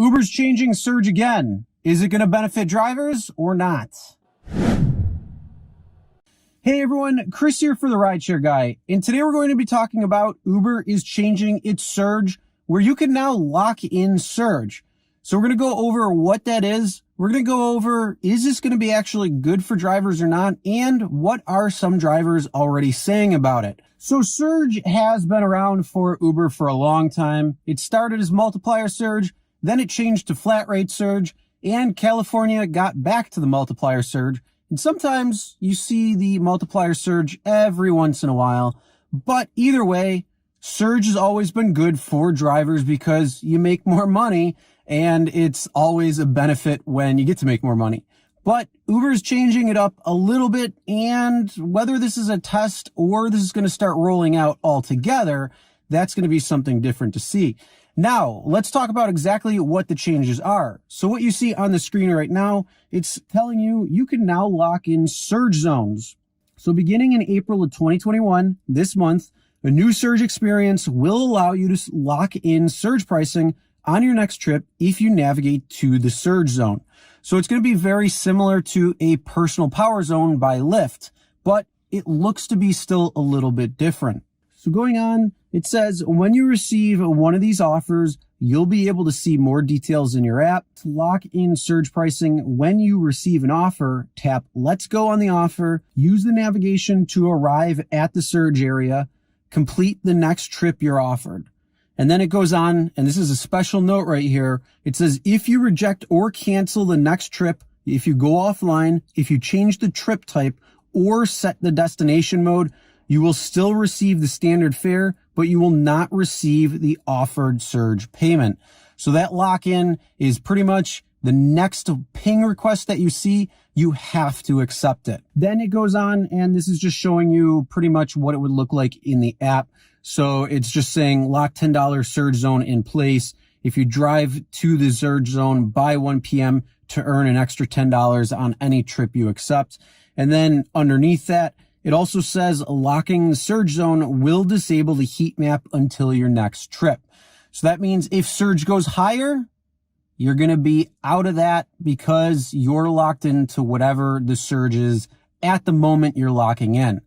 Uber's changing surge again. Is it going to benefit drivers or not? Hey everyone, Chris here for the Rideshare Guy, and today we're going to be talking about Uber is changing its surge where you can now lock in surge. So we're going to go over what that is. We're going to go over, is this going to be actually good for drivers or not? And what are some drivers already saying about it? So surge has been around for Uber for a long time. It started as multiplier surge, then it changed to flat rate surge, and California got back to the multiplier surge. And sometimes you see the multiplier surge every once in a while, but either way, surge has always been good for drivers because you make more money, and it's always a benefit when you get to make more money. But Uber is changing it up a little bit, and whether this is a test or this is going to start rolling out altogether, that's going to be something different to see. Now, let's talk about exactly what the changes are. So what you see on the screen right now, it's telling you you can now lock in surge zones. So beginning in April of 2021, this month, a new surge experience will allow you to lock in surge pricing on your next trip if you navigate to the surge zone. So it's going to be very similar to a personal power zone by Lyft, but it looks to be still a little bit different. So going on, it says when you receive one of these offers, you'll be able to see more details in your app. To lock in surge pricing when you receive an offer, tap Let's Go on the offer, use the navigation to arrive at the surge area, complete the next trip you're offered. And then it goes on, and this is a special note right here. It says, if you reject or cancel the next trip, if you go offline, if you change the trip type or set the destination mode, you will still receive the standard fare, but you will not receive the offered surge payment. So that lock-in is pretty much the next ping request that you see, you have to accept it. Then it goes on, and this is just showing you pretty much what it would look like in the app. So it's just saying lock $10 surge zone in place. If you drive to the surge zone by 1 p.m. to earn an extra $10 on any trip you accept. And then underneath that, it also says locking the surge zone will disable the heat map until your next trip. So that means if surge goes higher, you're going to be out of that because you're locked into whatever the surge is at the moment you're locking in.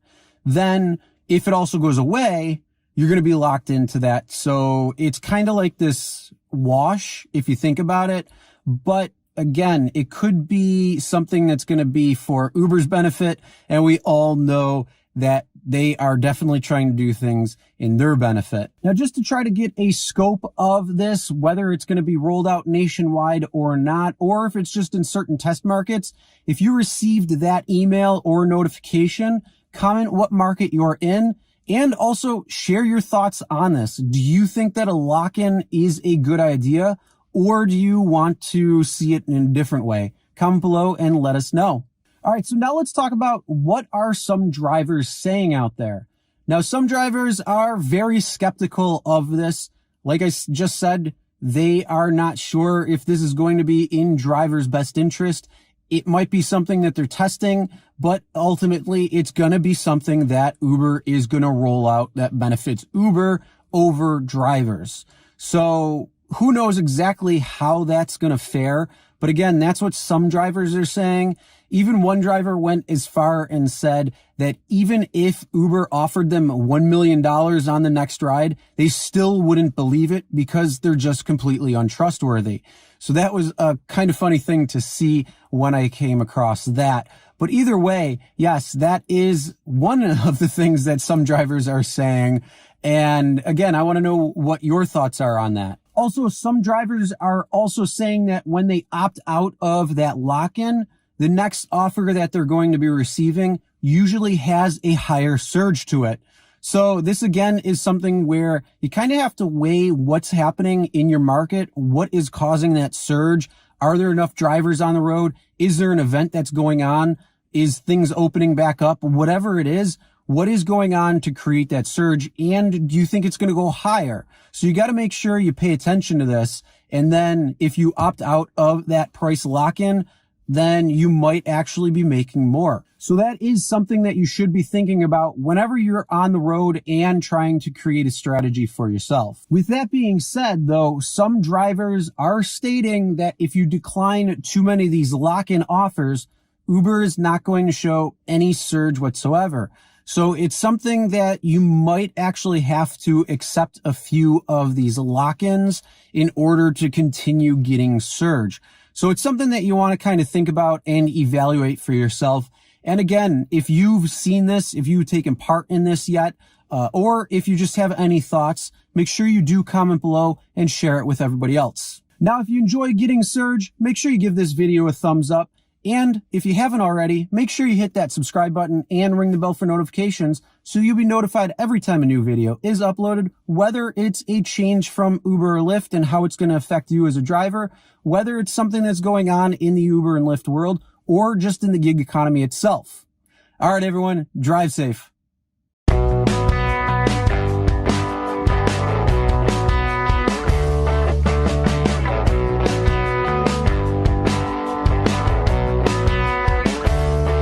Then if it also goes away, you're going to be locked into that. So it's kind of like this wash if you think about it. But again, it could be something that's going to be for Uber's benefit. And we all know that they are definitely trying to do things in their benefit. Now, just to try to get a scope of this, whether it's going to be rolled out nationwide or not, or if it's just in certain test markets, if you received that email or notification, comment what market you're in. And also share your thoughts on this. Do you think that a lock-in is a good idea, or do you want to see it in a different way? Comment below and let us know. All right, so now let's talk about what are some drivers saying out there. Now, some drivers are very skeptical of this. Like I just said, they are not sure if this is going to be in drivers' best interest. It might be something that they're testing, but ultimately it's going to be something that Uber is going to roll out that benefits Uber over drivers. So who knows exactly how that's going to fare? But again, that's what some drivers are saying. Even one driver went as far and said that even if Uber offered them $1 million on the next ride, they still wouldn't believe it because they're just completely untrustworthy. So that was a kind of funny thing to see when I came across that. But either way, yes, that is one of the things that some drivers are saying. And again, I want to know what your thoughts are on that. Also, some drivers are also saying that when they opt out of that lock-in, the next offer that they're going to be receiving usually has a higher surge to it. So this again is something where you kind of have to weigh what's happening in your market. What is causing that surge? Are there enough drivers on the road? Is there an event that's going on? Is things opening back up? Whatever it is, what is going on to create that surge? And do you think it's going to go higher? So you got to make sure you pay attention to this. And then if you opt out of that price lock-in, then you might actually be making more. So that is something that you should be thinking about whenever you're on the road and trying to create a strategy for yourself. With that being said, though, some drivers are stating that if you decline too many of these lock-in offers, Uber is not going to show any surge whatsoever. So it's something that you might actually have to accept a few of these lock-ins in order to continue getting surge. So it's something that you want to kind of think about and evaluate for yourself. And again, if you've seen this, if you've taken part in this yet, or if you just have any thoughts, make sure you do comment below and share it with everybody else. Now, if you enjoy getting surge, make sure you give this video a thumbs up. And if you haven't already, make sure you hit that subscribe button and ring the bell for notifications so you'll be notified every time a new video is uploaded, whether it's a change from Uber or Lyft and how it's going to affect you as a driver, whether it's something that's going on in the Uber and Lyft world, or just in the gig economy itself. All right, everyone, drive safe.